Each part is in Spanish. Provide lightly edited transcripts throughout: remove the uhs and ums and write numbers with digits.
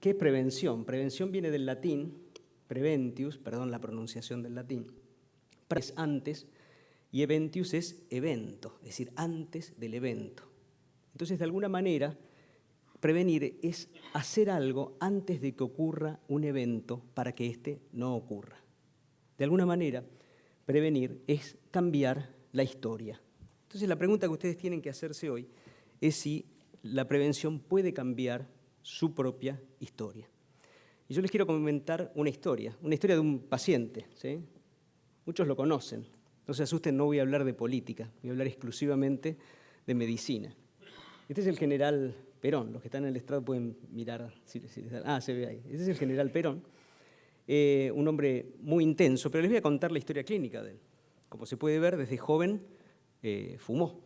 ¿Qué es prevención? Prevención viene del latín, preventius, perdón la pronunciación del latín, es antes, y eventius es evento, es decir, antes del evento. Entonces, de alguna manera, prevenir es hacer algo antes de que ocurra un evento para que éste no ocurra. De alguna manera, prevenir es cambiar la historia. Entonces, la pregunta que ustedes tienen que hacerse hoy es si la prevención puede cambiar su propia historia. Y yo les quiero comentar una historia de un paciente, ¿sí? Muchos lo conocen. No se asusten, no voy a hablar de política, voy a hablar exclusivamente de medicina. Este es el general Perón. Los que están en el estrado pueden mirar. Se ve ahí. Este es el general Perón, un hombre muy intenso, pero les voy a contar la historia clínica de él. Como se puede ver, desde joven fumó.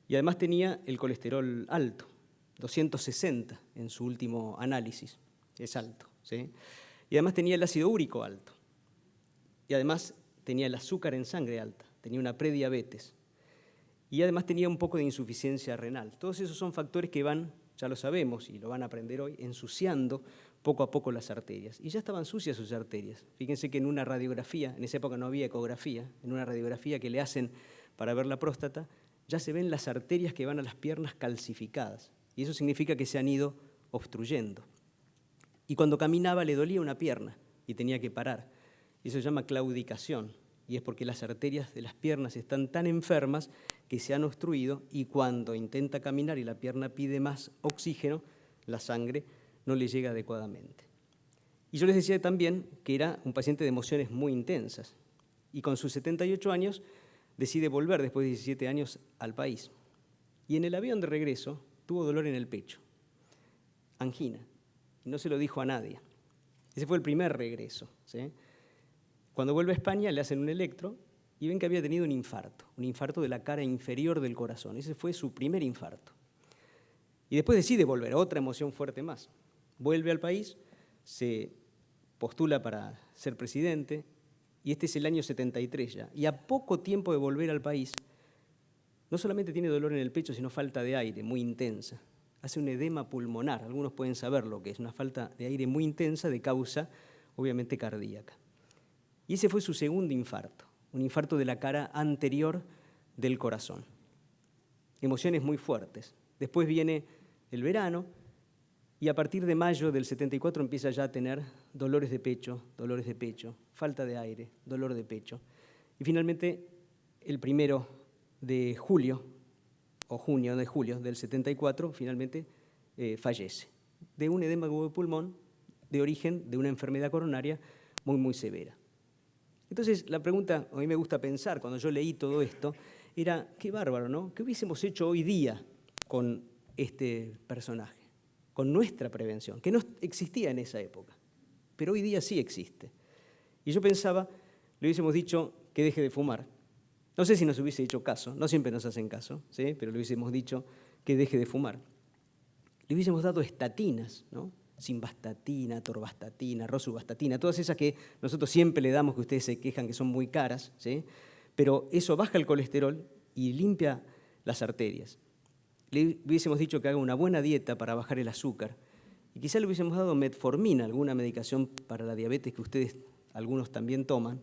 Y además tenía el colesterol alto, 260 en su último análisis. Es alto, ¿sí? Y además tenía el ácido úrico alto. Y además tenía el azúcar en sangre alta, tenía una prediabetes. Y además tenía un poco de insuficiencia renal. Todos esos son factores que van, ya lo sabemos y lo van a aprender hoy, ensuciando poco a poco las arterias. Y ya estaban sucias sus arterias. Fíjense que en una radiografía, en esa época no había ecografía, en una radiografía que le hacen para ver la próstata, ya se ven las arterias que van a las piernas calcificadas. Y eso significa que se han ido obstruyendo. Y cuando caminaba le dolía una pierna y tenía que parar. Y eso se llama claudicación. Y es porque las arterias de las piernas están tan enfermas que se han obstruido y cuando intenta caminar y la pierna pide más oxígeno, la sangre no le llega adecuadamente. Y yo les decía también que era un paciente de emociones muy intensas y con sus 78 años decide volver después de 17 años al país. Y en el avión de regreso tuvo dolor en el pecho, angina, y no se lo dijo a nadie. Ese fue el primer regreso, ¿sí? Cuando vuelve a España le hacen un electro y ven que había tenido un infarto de la cara inferior del corazón. Ese fue su primer infarto. Y después decide volver, otra emoción fuerte más. Vuelve al país, se postula para ser presidente, y este es el año 73 ya. Y a poco tiempo de volver al país, no solamente tiene dolor en el pecho, sino falta de aire muy intensa. Hace un edema pulmonar, algunos pueden saber lo que es, una falta de aire muy intensa de causa, obviamente, cardíaca. Y ese fue su segundo infarto, un infarto de la cara anterior del corazón. Emociones muy fuertes. Después viene el verano y a partir de mayo del 74 empieza ya a tener dolores de pecho, falta de aire, dolor de pecho. Y finalmente, el 1 de julio, o junio de julio del 74, finalmente fallece de un edema de pulmón de origen de una enfermedad coronaria muy, muy severa. Entonces, la pregunta, a mí me gusta pensar, cuando yo leí todo esto, era, qué bárbaro, ¿no? ¿Qué hubiésemos hecho hoy día con este personaje? Con nuestra prevención, que no existía en esa época, pero hoy día sí existe. Y yo pensaba, le hubiésemos dicho que deje de fumar. No sé si nos hubiese hecho caso, no siempre nos hacen caso, ¿sí? Pero le hubiésemos dicho que deje de fumar. Le hubiésemos dado estatinas, ¿no? Simvastatina, atorvastatina, rosuvastatina, todas esas que nosotros siempre le damos, que ustedes se quejan que son muy caras, ¿sí? Pero eso baja el colesterol y limpia las arterias. Le hubiésemos dicho que haga una buena dieta para bajar el azúcar y quizá le hubiésemos dado metformina, alguna medicación para la diabetes que ustedes algunos también toman,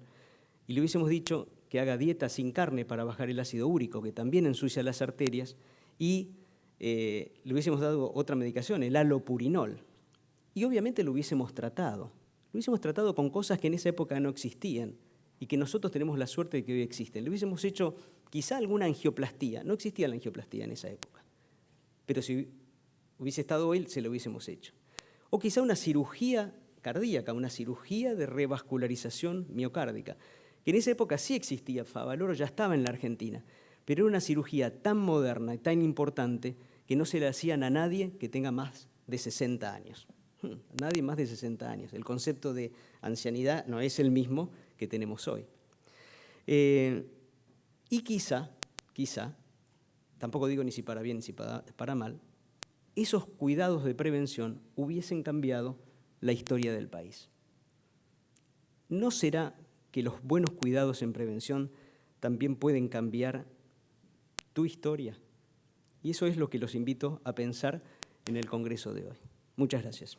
y le hubiésemos dicho que haga dieta sin carne para bajar el ácido úrico, que también ensucia las arterias, y le hubiésemos dado otra medicación, el alopurinol. Y obviamente lo hubiésemos tratado con cosas que en esa época no existían y que nosotros tenemos la suerte de que hoy existen. Le hubiésemos hecho quizá alguna angioplastía, no existía la angioplastía en esa época, pero si hubiese estado hoy se lo hubiésemos hecho. O quizá una cirugía cardíaca, una cirugía de revascularización miocárdica, que en esa época sí existía, Favaloro ya estaba en la Argentina, pero era una cirugía tan moderna y tan importante que no se la hacían a nadie que tenga más de 60 años. Nadie más de 60 años. El concepto de ancianidad no es el mismo que tenemos hoy. Y quizá, tampoco digo ni si para bien ni si para mal, esos cuidados de prevención hubiesen cambiado la historia del país. ¿No será que los buenos cuidados en prevención también pueden cambiar tu historia? Y eso es lo que los invito a pensar en el Congreso de hoy. Muchas gracias.